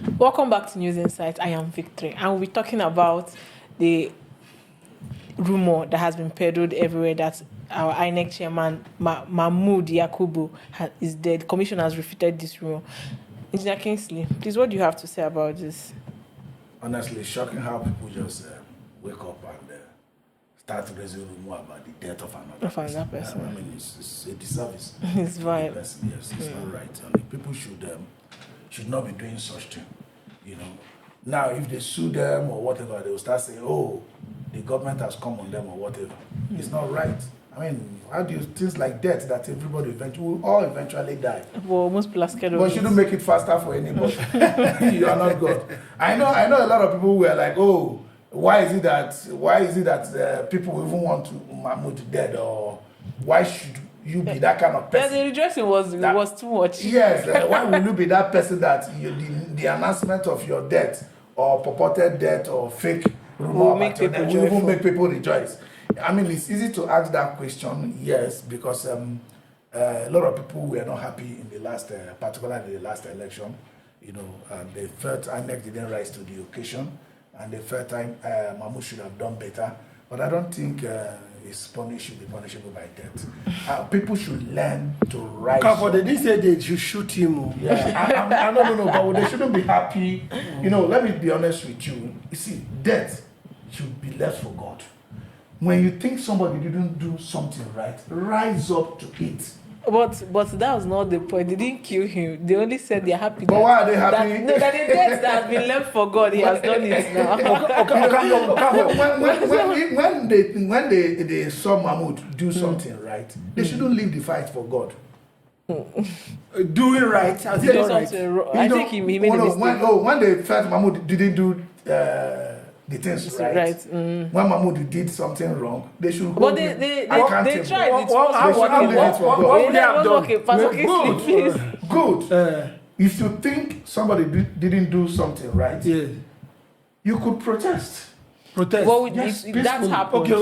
Welcome back to News Insight. I am Victory, and we'll be talking about the rumor that has been peddled everywhere that our INEC Chairman Mahmoud Yakubu is dead. The commission has refuted this rumor. Engineer Kingsley, please, what do you have to say about this? Honestly, it's shocking how people just wake up and start raising rumor about the death of another person. I mean, it's a disservice. It's vile. Yes, it's not right. I mean, people should not be doing such thing. You know, now if they sue them or whatever, they will start saying, "Oh, the government has come on them" or whatever. It's not right. I mean, how do you things like death that everybody will all eventually die? Well, most people are scared of But shouldn't make it faster for anybody. You are not God. I know a lot of people were like, "Oh, why is it that people even want to Mahmoud dead, or why should you be that kind of person?" Yeah, the rejoicing was too much. Yes, why will you be that person that the announcement of your death or purported death or fake rumor about your death will even make people rejoice? I mean, it's easy to ask that question, yes, because a lot of people were not happy in the last, particularly the last election. You know, they felt INEC didn't rise to the occasion, and they felt time Mahmoud should have done better. But I don't think should be punishable by death. People should learn to rise. They didn't say they should shoot him. Yeah, no, but they shouldn't be happy. You know, let me be honest with you. You see, death should be left for God. When you think somebody didn't do something right, rise up to it. But that was not the point. They didn't kill him. They only said they're happy. But why are they happy? That the death that has been left for God, he has done it now. When they saw Mahmoud do something right, they shouldn't leave the fight for God. Doing right, as doing something wrong. I think he made a mistake. When they felt Mahmoud didn't do the things right. When Mahmoud did something wrong, they should hold him accountable. They tried. What would they have done? Good. If you think somebody didn't do something right, you could protest. What would if that happened? Okay,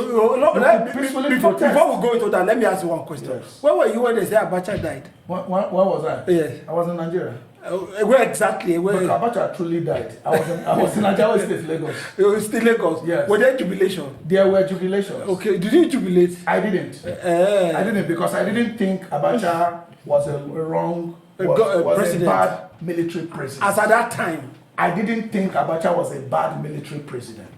before we go into that, let me ask you one question. Yes. Where were you when they said Abacha died? Where was I? Yes. I was in Nigeria. Where exactly? But Abacha truly died. I was in Nigeria State, Lagos. You were still Lagos? Yes. Were there jubilation? There were jubilations. Okay, did you jubilate? I didn't. I didn't, because I didn't think Abacha was a bad military president. As at that time? I didn't think Abacha was a bad military president.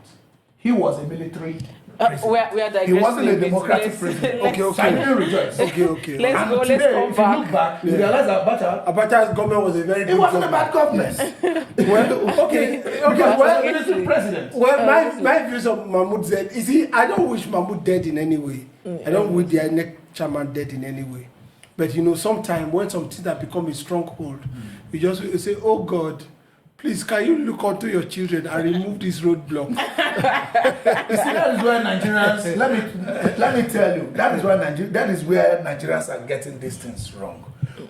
He was a military president. He wasn't a democratic president. Okay. So I didn't rejoice. Okay. Let's go. Today, Let's come if back. you look back, you realize that Abacha's government was a very good wasn't a bad government. Because he was a military president. Well, my views of Mahmoud said, I don't wish Mahmoud dead in any way. I don't wish the INEC chairman dead in any way. But you know, sometimes when something that become a stronghold, you just say, "Oh God, please, can you look onto your children and remove this roadblock?" You see, that is where Nigerians. Let me tell you, that is where Nigerians are getting these things wrong.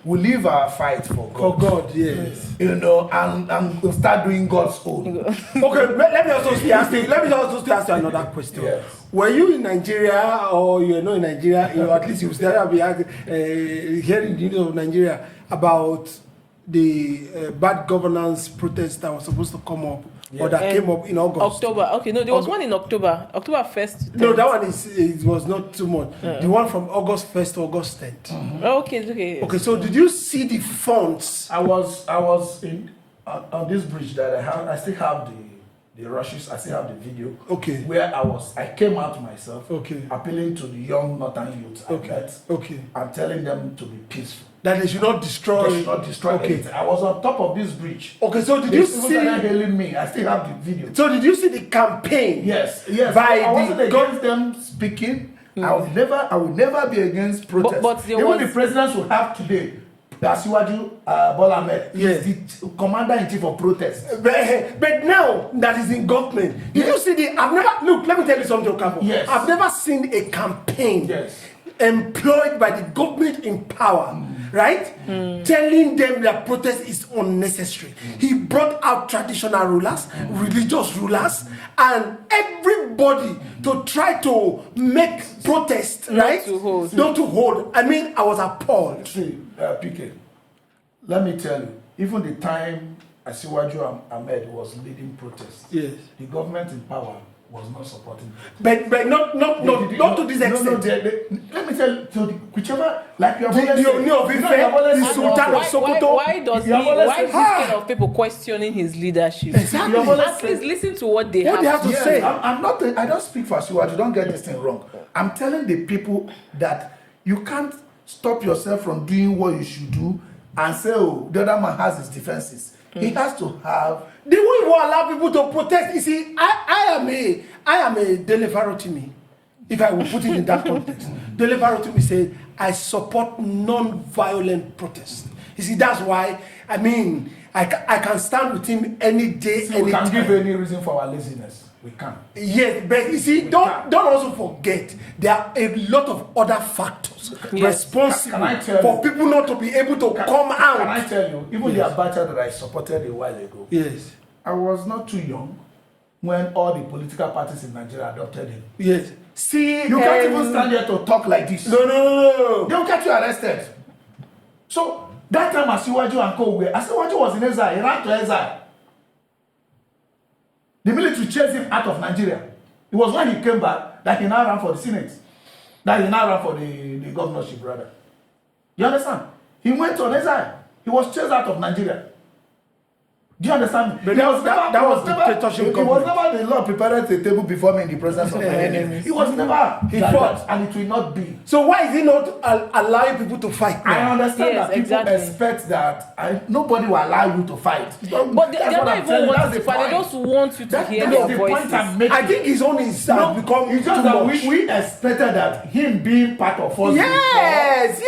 We leave our fight for God. For God, yes. You know, and we'll start doing God's own. Okay, let me also ask you another question. Yes. Were you in Nigeria, or you are not in Nigeria? You know, at least you still be hearing the news of Nigeria about the bad governance protest that was supposed to come up, or that came up in August. October. Okay, no, there was one in October. October 1st. No, that one it was not too much. The one from August 1st to August 10th. Okay. So did you see the fonts? I was in on this bridge that I have. I still have the rushes. I still have the video. Okay. Where I came out myself. Okay. Appealing to the young northern youth. Okay. And telling them to be peaceful. That they should not destroy. Okay. Anything. I was on top of this bridge. Okay, so did you see? They hailing me. I still have the video. So did you see the campaign? Yes. By I wasn't against them speaking. I would never be against protest. But even the presidents we have today, Asiwaju Bola Ahmed, is the commander-in-chief of protest. But now that is in government, did you see let me tell you something, Okafor. Yes. I've never seen a campaign employed by the government in power, right? Telling them that protest is unnecessary. He brought out traditional rulers, religious rulers, and everybody to try to make protest, right? Not to hold. I mean, I was appalled. See, PK, let me tell you, even the time Asiwaju Ahmed was leading protests, yes, the government in power was not supporting but not to this extent. Let me tell you, to whichever, like you have always the Oni of Ife, the Sultan of Sokoto. Why is this kind of people questioning his leadership? Exactly. At least listen to what they have to say. I don't speak for Asiwaju, don't get this thing wrong. I'm telling the people that you can't stop yourself from doing what you should do and say, oh, the other man has his defenses. He has to have. They won't even allow people to protest. You see, I am a deliverer to me. If I will put it in that context, deliverer to me said, I support non-violent protest. You see, that's why I can stand with him any day, any time. We can give any reason for our laziness. We can. Yes, but you see, don't also forget there are a lot of other factors responsible for people not to be able to come out. Can I tell you, even the Abacha that I supported a while ago, yes, I was not too young when all the political parties in Nigeria adopted him. Yes. See, you can't even stand here to talk like this. No. They'll get you arrested. So that time Asiwaju and co Asiwaju was in exile. He ran to exile. The military chased him out of Nigeria. It was when he came back that he now ran for the Senate. That he now ran for the governorship, rather. You understand? He went on exile. He was chased out of Nigeria. Do you understand me? But that was dictatorship. It was never the Lord prepared a table before me in the presence of my enemies. It was never. He fought, and it will not be. So why is he not allowing people to fight now? I understand that people expect that nobody will allow you to fight. But they're not even wanting to fight. They just want you to hear their voices. I think his own is become it's just that we expected that him being part of us. Yes.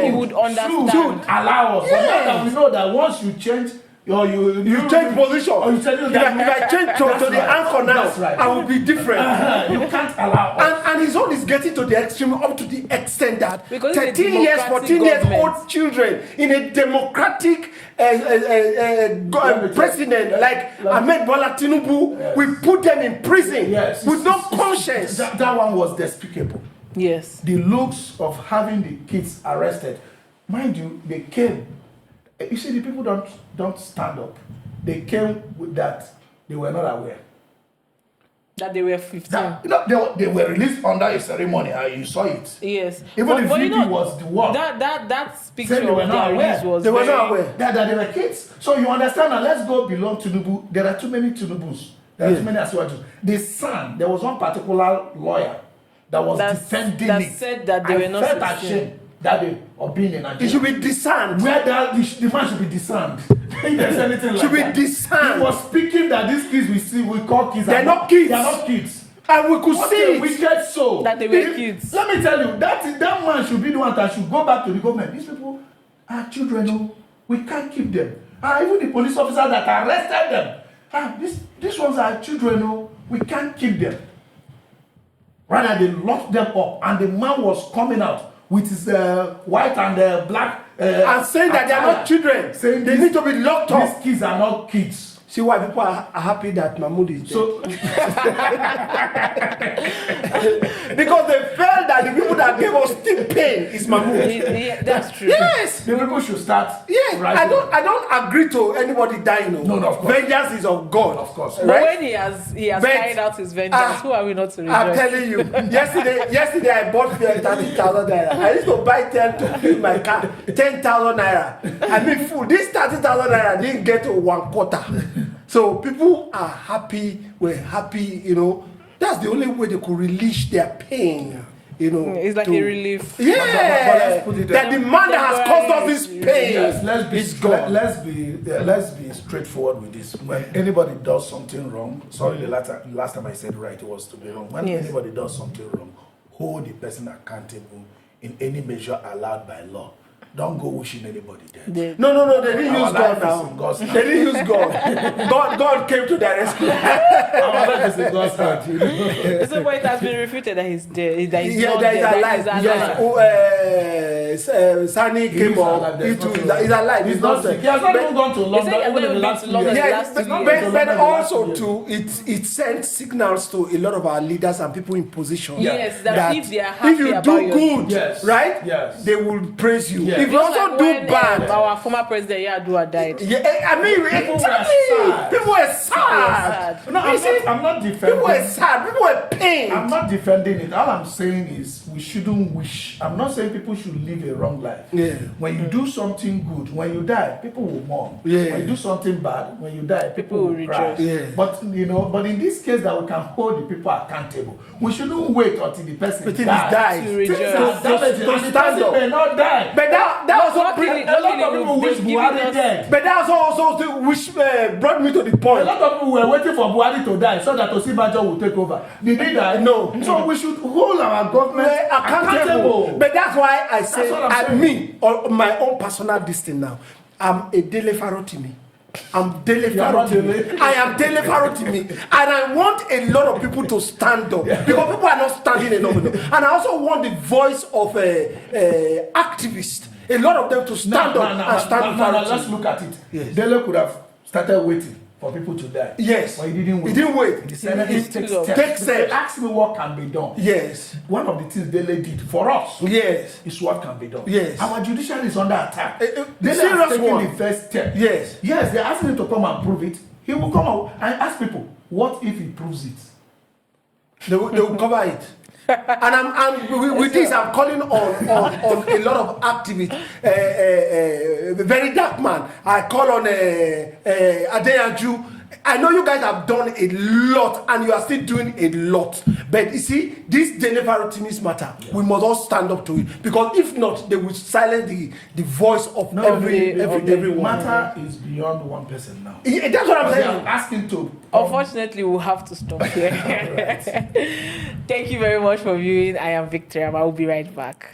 He would understand. Should allow us. Yes. But we know that once you change. You change position. If I change to the anchor now, right. I will be different. You can't allow us. And his own is getting to the extreme, up to the extent that because 13 years, 14 years old children in a democratic president like Ahmed Bola Tinubu, we put them in prison with no conscience. That one was despicable. Yes. The looks of having the kids arrested, mind you, they came. You see, the people don't stand up. They came with that. They were not aware. That they were 15. They were released under a ceremony. You saw it. Yes. Even the VP was the one. That picture they were not aware. Was they were not aware. That they were kids. So you understand now, let's go below Tinubu. There are too many Tinubus. There are too many Asiwajus. The son, there was one particular lawyer that was defending it. That said that they were not 16. I felt ashamed that day of being in Nigeria. He should be disarmed. Where the man should be disarmed. If there's anything like should that. Be disarmed. He was speaking that these kids we call kids. They're not kids. They're not kids. And we could see it. Wicked soul. That they were kids. Let me tell you, that man should be the one that should go back to the government. These people are children. We can't keep them. Even the police officer that arrested them. These ones are children. We can't keep them. Rather, they locked them up, and the man was coming out with his white and black and saying that they are not children. Saying they need to be locked up. These kids are not kids. See why people are happy that Mahmoud is dead. So, because they felt that the people that gave us still pain is Mahmoud. Yeah, that's true. Yes. The people should start. Yes. I don't agree to anybody dying. No, of course. Vengeance is of God. Of course. But when he has carried out his vengeance, who are we not to rejoice? I'm telling you. Yesterday I bought 30,000 naira. I used to buy 10 to fill my car. 10,000 naira. I mean, full. This 30,000 naira didn't get to 1/4. So people are happy. We're happy. That's the only way they could release their pain. It's like a relief. Yeah, that the man that has caused us this pain. Yes, let's be straightforward with this. When anybody does something wrong, sorry, the last time I said right, it was to be wrong. When anybody does something wrong, hold the person accountable in any measure allowed by law. Don't go wishing anybody dead. No, they didn't use God now. They didn't use God. God came to their rescue. Our life is in God's hand. So, but it has been refuted that he's dead. That he's alive. Yes. Sani came up. He's alive. He's not sick. He has not even gone to London over the last 2 years. Yeah, but also too, it sends signals to a lot of our leaders and people in position. Yes, that if they are happy if you about do your good, yes, right? Yes. They will praise you. Yes. If you also do bad, our former president Yar'Adua died. yeah, I mean, people were sad. No, I'm not defending. People were sad. People were pained. I'm not defending it. All I'm saying is we shouldn't wish. I'm not saying people should live a wrong life. Yeah. When you do something good, when you die, people will mourn. Yeah. When you do something bad, when you die, people will cry. rejoice. Yeah. But but in this case, that we can hold the people accountable. We shouldn't wait until the person dies. To rejoice. To stand up. May not die. But that was what A lot of people wish Buhari dead. But that was also which brought me to the A point. lot of people were waiting for Buhari to die so that Osinbajo will take over. Did he die? No. So we should hold our government accountable. But that's why I say, what I'm saying. me, or my own personal distance now, I'm a Dele Farotimi. I'm Dele Farotimi. I am Dele Farotimi. And I want a lot of people to stand up. Because people are not standing enough. And I also want the voice of activists. A lot of them to stand up and stand now, let's look at it. Yes. Dele could have started waiting for people to die. Yes. But he didn't wait. He didn't wait. He decided to take steps. Take steps. Ask me what can be done. Yes. One of the things Dele did for us Yes. is what can be done. Yes. Our judiciary is under attack. Dele serious has taken one. the first step. Yes. Yes, they're asking him to come and prove it. He will come out and ask people, what if he proves it? They will cover it. And with this, I'm calling on a lot of activists. Very dark man. I call on Adeyanju. I know you guys have done a lot and you are still doing a lot. But you see, this delivery matter. Yeah. We must all stand up to it. Because if not, they will silence the voice of everyone. Matter is beyond one person now. Yeah, that's what I'm saying. I'm asking to. Unfortunately, we'll have to stop here. Thank you very much for viewing. I am Victoria. I will be right back.